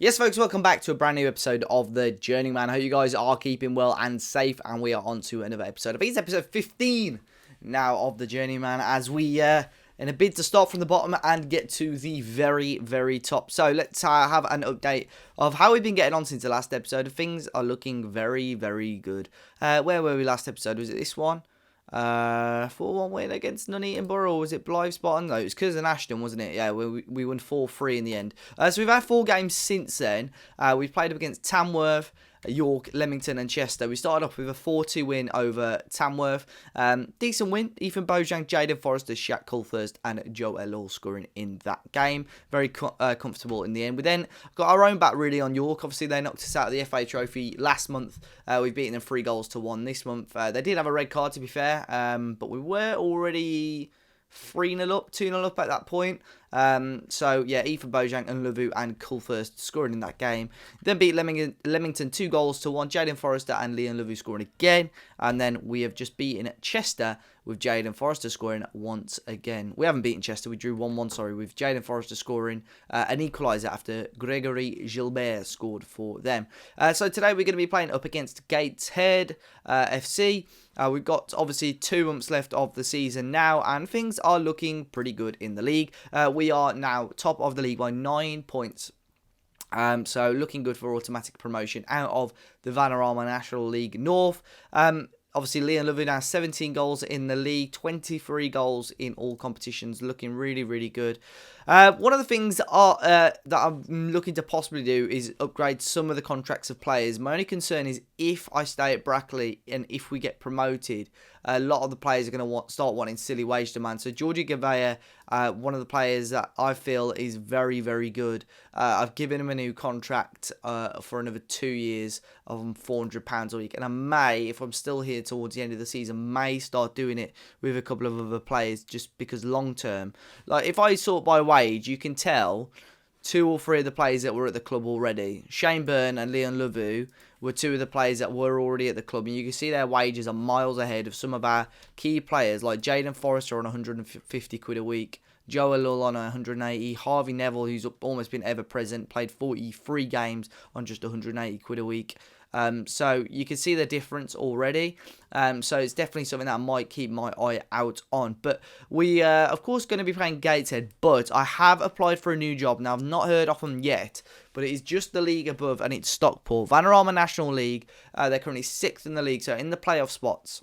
Yes, folks, welcome back to a brand new episode of the Journeyman. I hope you guys are keeping well and safe, and we are on to another episode. I think it's episode 15 now of the Journeyman, as we, in a bid to start from the bottom and get to the very, very top. So let's have an update of how we've been getting on since the last episode. Things are looking very, very good. Where were we last episode? Was it this one? 4-1 win against Nuneaton Borough, or was it Blythe Spartan? No, it was Curzon Ashton, wasn't it? Yeah, we won 4-3 in the end. So we've had 4 games since then. We've played up against Tamworth, York, Leamington and Chester. We started off with a 4-2 win over Tamworth. Decent win. Ethan Bojang, Jaden Forrester, Shaq Culthurst and Joe Ellall scoring in that game. Very comfortable in the end. We then got our own back really on York. Obviously, they knocked us out of the FA Trophy last month. We've beaten them 3-1 this month. They did have a red card, to be fair, but we were already 3-0 up, 2-0 up at that point. So, yeah, Ethan Bojang and Lavu and Culthurst scoring in that game. Then beat Leamington 2-1. Jaden Forrester and Leon Lavu scoring again. And then we have just beaten Chester with Jaden Forrester scoring once again. We haven't beaten Chester. We drew 1-1, sorry, with Jaden Forrester scoring an equaliser after Gregory Gilbert scored for them. So today we're going to be playing up against Gateshead FC. We've got obviously 2 months left of the season now, and things are looking pretty good in the league. We are now top of the league by 9 points. So looking good for automatic promotion out of the Vanarama National League North. Obviously, Leon Lovin has 17 goals in the league, 23 goals in all competitions, looking really, really good. One of the things that I'm looking to possibly do is upgrade some of the contracts of players. My only concern is if I stay at Brackley and if we get promoted, a lot of the players are going to start wanting silly wage demands. So Georgie Gavea, one of the players that I feel is very, very good. I've given him a new contract for another 2 years of £400 a week. And I may, if I'm still here towards the end of the season, may start doing it with a couple of other players just because long term. Like if I sort by wage, you can tell 2 or 3 of the players that were at the club already. Shane Byrne and Leon Lavu were 2 of the players that were already at the club. And you can see their wages are miles ahead of some of our key players like Jaden Forrester on 150 quid a week. Joe Ellall on 180. Harvey Neville, who's almost been ever present, played 43 games on just 180 quid a week. So you can see the difference already. So it's definitely something that I might keep my eye out on. But we are, of course, going to be playing Gateshead. But I have applied for a new job. Now, I've not heard of them yet. But it is just the league above, and it's Stockport. Vanarama National League. They're currently 6th in the league, so in the playoff spots.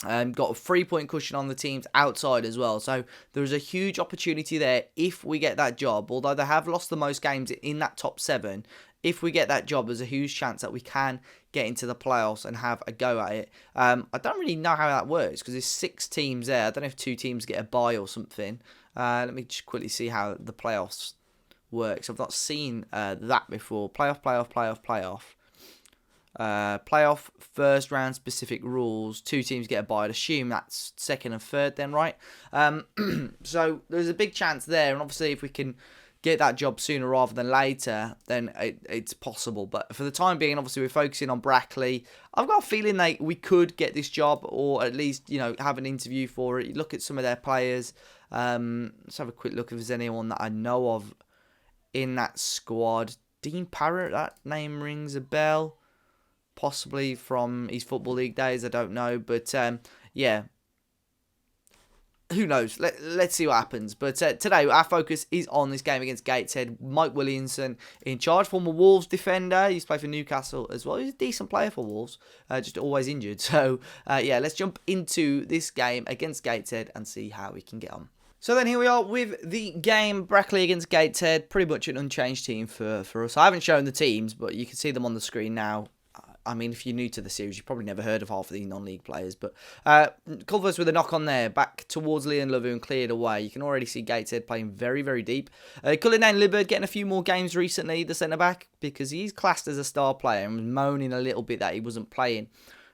Got a 3-point cushion on the teams outside as well. So there's a huge opportunity there if we get that job. Although they have lost the most games in that top 7. If we get that job, there's a huge chance that we can get into the playoffs and have a go at it. I don't really know how that works because there's 6 teams there. I don't know if 2 teams get a bye or something. Let me just quickly see how the playoffs works. I've not seen that before. Playoff. Playoff first round specific rules. 2 teams get a bye. I'd assume that's 2nd and 3rd then, right? So there's a big chance there, and obviously if we can get that job sooner rather than later, then it's possible. But for the time being, obviously we're focusing on Brackley. I've got a feeling that we could get this job, or at least have an interview for it. Look at some of their players. Let's have a quick look if there's anyone that I know of in that squad. Dean Parrott, that name rings a bell. Possibly from his Football League days, I don't know. But, yeah. Who knows? Let's see what happens. But today, our focus is on this game against Gateshead. Mike Williamson in charge, former Wolves defender. He used to play for Newcastle as well. He's a decent player for Wolves, just always injured. So, yeah, let's jump into this game against Gateshead and see how we can get on. So then here we are with the game, Brackley against Gateshead. Pretty much an unchanged team for us. I haven't shown the teams, but you can see them on the screen now. I mean, if you're new to the series, you've probably never heard of half of these non-league players. But Culver's with a knock on there, back towards Leon Lavu and cleared away. You can already see Gateshead playing very, very deep. Cullinan Libbard getting a few more games recently, the centre-back, because he's classed as a star player and was moaning a little bit that he wasn't playing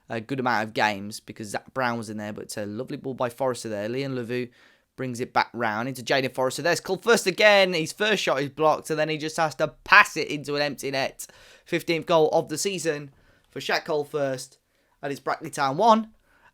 a good amount of games because Zach Brown was in there. But it's a lovely ball by Forrester there. Leon Lavu brings it back round into Jaden Forrester. There's Culver's again. His first shot is blocked, and then he just has to pass it into an empty net. 15th goal of the season for Shaq Culthurst, and it's Brackley Town 1,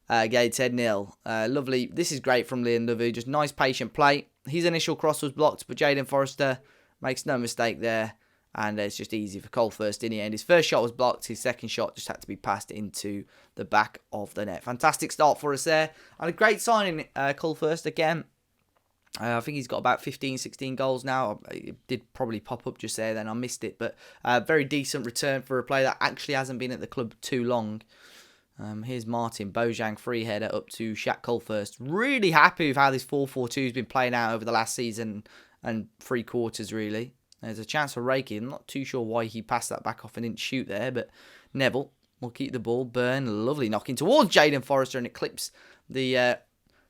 Gateshead 0. Lovely. This is great from Leon Lavu. Just nice patient play. His initial cross was blocked, but Jaden Forrester makes no mistake there And it's just easy for Cole first in the end. His first shot was blocked. His second shot just had to be passed into the back of the net. Fantastic start for us there. And a great signing, Cole first again. I think he's got about 15, 16 goals now. It did probably pop up just there, then I missed it. But very decent return for a player that actually hasn't been at the club too long. Here's Martin Bojang, free header up to Shaq Colthurst. Really happy with how this 4-4-2 has been playing out over the last season and 3 quarters, really. There's a chance for Reiki. I'm not too sure why he passed that back off and didn't shoot there, but Neville will keep the ball. Burn, lovely knocking towards Jaden Forrester, and it clips the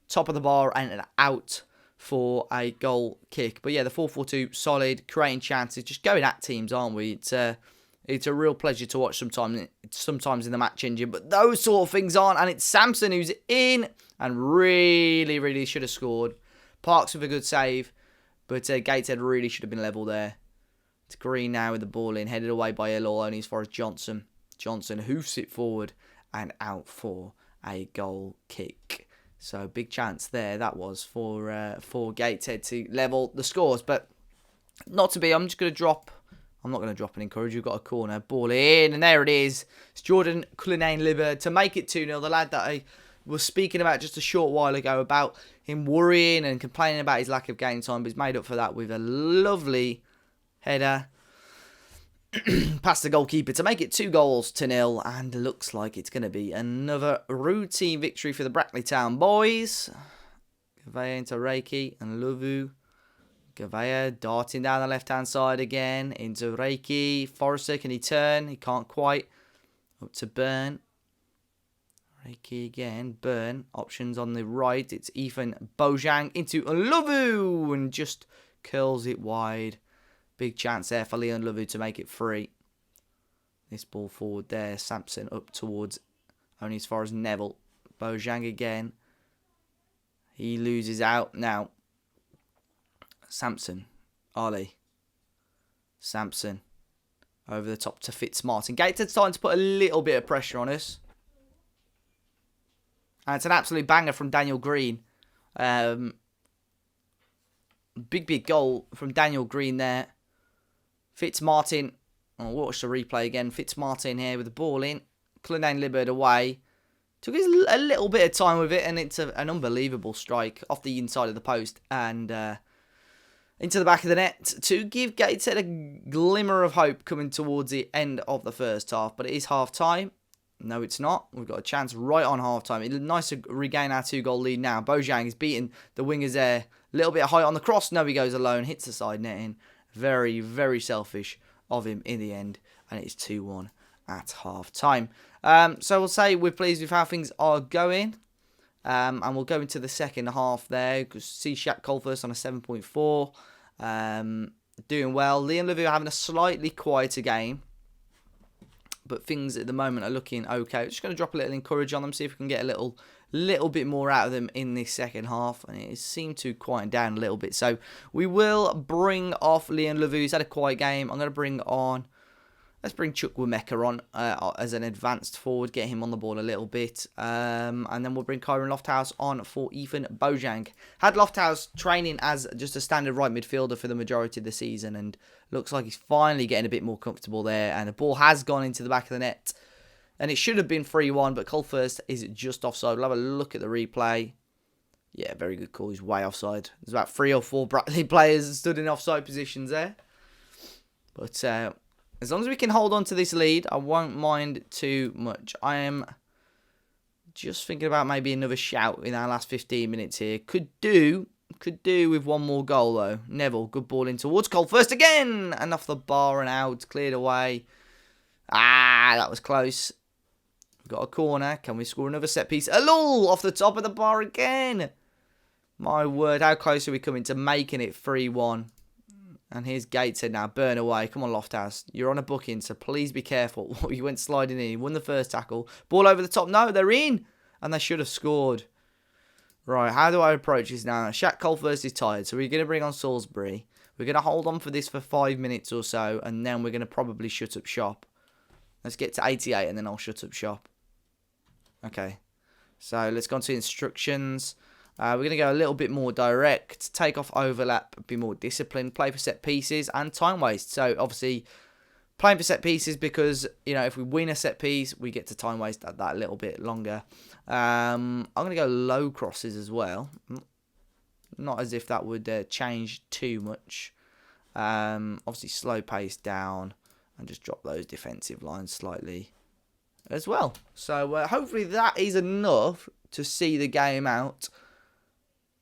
top of the bar and out for a goal kick. But yeah, the 4-4-2, solid, creating chances, just going at teams, aren't we? It's a real pleasure to watch sometimes in the match engine, but those sort of things aren't. And it's Samson who's in and really, really should have scored. Parks with a good save, but Gateshead really should have been level there. It's Green now with the ball in, headed away by Elor, only as far as Johnson. Johnson hoofs it forward and out for a goal kick. So big chance there that was for Gateshead to level the scores, but not to be. I'm just going to drop. I'm not going to drop and encourage. You've got a corner. Ball in. And there it is. It's Jordan Cullinane-Libber to make it 2-0. The lad that I was speaking about just a short while ago about him worrying and complaining about his lack of game time. But he's made up for that with a lovely header past the goalkeeper to make it 2-0. And looks like it's going to be another routine victory for the Brackley Town boys. Gavea into Reiki and Luvu. Gavea darting down the left-hand side again into Reiki. Forrester, can he turn? He can't quite. Up to Burn. Reiki again. Burn. Options on the right. It's Ethan Bojang into Luvu and just curls it wide. Big chance there for Leon Luvu to make it 3. This ball forward there. Sampson up towards only as far as Neville. Bojang again. He loses out now. Sampson, Ollie, Sampson, over the top to Fitzmartin. Gateshead starting to put a little bit of pressure on us. And it's an absolute banger from Daniel Green. Big goal from Daniel Green there. Fitzmartin, I'll watch the replay again. Fitzmartin here with the ball in. Cullinane-Libber away. Took a little bit of time with it, and it's an unbelievable strike off the inside of the post. And into the back of the net to give Gateshead a glimmer of hope coming towards the end of the first half. But it is half-time. No, it's not. We've got a chance right on half-time. It's nice to regain our 2-goal lead now. Bojang is beating the wingers there. A little bit high on the cross. No, he goes alone. Hits the side netting. Very, very selfish of him in the end. And it's 2-1 at half-time. So we'll say we're pleased with how things are going. And we'll go into the second half there. See Shaq Colthurst on a 7.4. Doing well. Leon Levu having a slightly quieter game. But things at the moment are looking okay. Just going to drop a little encourage on them. See if we can get a little bit more out of them in this second half. And it seemed to quieten down a little bit. So we will bring off Leon Levu. He's had a quiet game. I'm going to bring on... Let's bring Chukwuemeka on as an advanced forward, get him on the ball a little bit. And then we'll bring Kyron Lofthouse on for Ethan Bojang. Had Lofthouse training as just a standard right midfielder for the majority of the season, and looks like he's finally getting a bit more comfortable there. And the ball has gone into the back of the net. And it should have been 3-1, but Colthurst is just offside. We'll have a look at the replay. Yeah, very good call. He's way offside. There's about 3 or 4 Brackley players stood in offside positions there. But... as long as we can hold on to this lead, I won't mind too much. I am just thinking about maybe another shout in our last 15 minutes here. Could do with one more goal, though. Neville, good ball in towards Colthurst again. And off the bar and out, cleared away. That was close. We've got a corner. Can we score another set piece? Alul, off the top of the bar again. My word, how close are we coming to making it 3-1? And here's Gateshead now. Burn away. Come on, Lofthouse. You're on a booking, so please be careful. You went sliding in. He won the first tackle. Ball over the top. No, they're in. And they should have scored. Right, how do I approach this now? Shaq Colthurst is tired, so we're going to bring on Salisbury. We're going to hold on for this for 5 minutes or so, and then we're going to probably shut up shop. Let's get to 88, and then I'll shut up shop. Okay. So let's go on to instructions. We're going to go a little bit more direct, take off overlap, be more disciplined, play for set pieces and time waste. So obviously playing for set pieces because, you know, if we win a set piece, we get to time waste that a little bit longer. I'm going to go low crosses as well. Not as if that would change too much. Obviously slow pace down and just drop those defensive lines slightly as well. So hopefully that is enough to see the game out.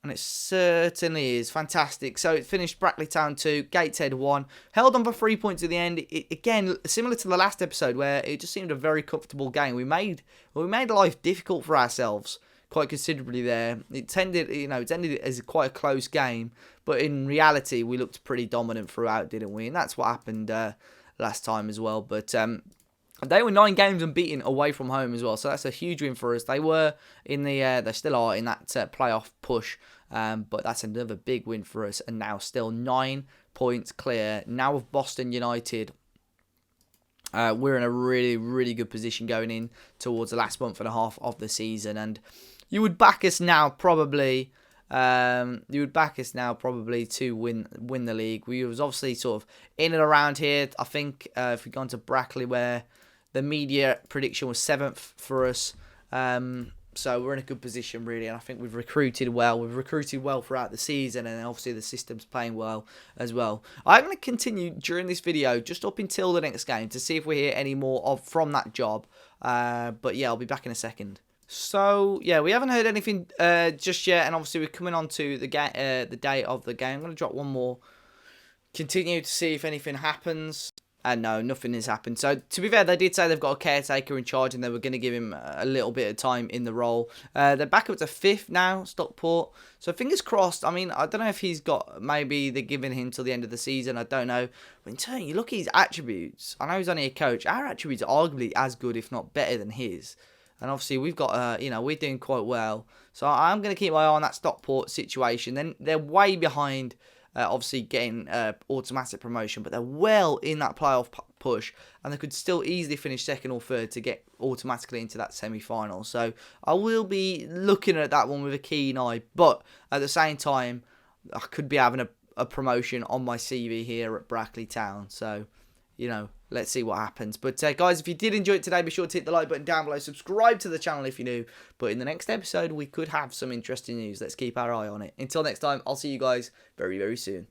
And it certainly is. Fantastic. So it finished Brackley Town 2, Gateshead 1. Held on for 3 points at the end. Again, similar to the last episode where it just seemed a very comfortable game. We made life difficult for ourselves quite considerably there. It ended as quite a close game. But in reality, we looked pretty dominant throughout, didn't we? And that's what happened last time as well. But they were 9 games unbeaten away from home as well, so that's a huge win for us. They were in the, they still are in that playoff push, but that's another big win for us. And now still 9 points clear. Now with Boston United, we're in a really, really good position going in towards the last month and a half of the season. And you would back us now probably. To win the league. We was obviously sort of in and around here. I think if we go on to Brackley, where the media prediction was 7th for us. So we're in a good position, really. And I think we've recruited well. We've recruited well throughout the season. And obviously the system's playing well as well. I'm going to continue during this video just up until the next game to see if we hear any more from that job. But yeah, I'll be back in a second. So, yeah, we haven't heard anything just yet. And obviously we're coming on to the day of the game. I'm going to drop one more. Continue to see if anything happens. And no, nothing has happened. So, to be fair, they did say they've got a caretaker in charge and they were going to give him a little bit of time in the role. They're back up to 5th now, Stockport. So, fingers crossed. I mean, I don't know if he's got, maybe they're giving him till the end of the season. I don't know. But in turn, you look at his attributes. I know he's only a coach. Our attributes are arguably as good, if not better than his. And obviously, we've got, we're doing quite well. So, I'm going to keep my eye on that Stockport situation. Then they're way behind. Obviously getting automatic promotion, but they're well in that playoff push, and they could still easily finish 2nd or 3rd to get automatically into that semi-final. So I will be looking at that one with a keen eye, but at the same time, I could be having a promotion on my CV here at Brackley Town. So, you know, let's see what happens. But guys, if you did enjoy it today, be sure to hit the like button down below. Subscribe to the channel if you're new. But in the next episode, we could have some interesting news. Let's keep our eye on it. Until next time, I'll see you guys very, very soon.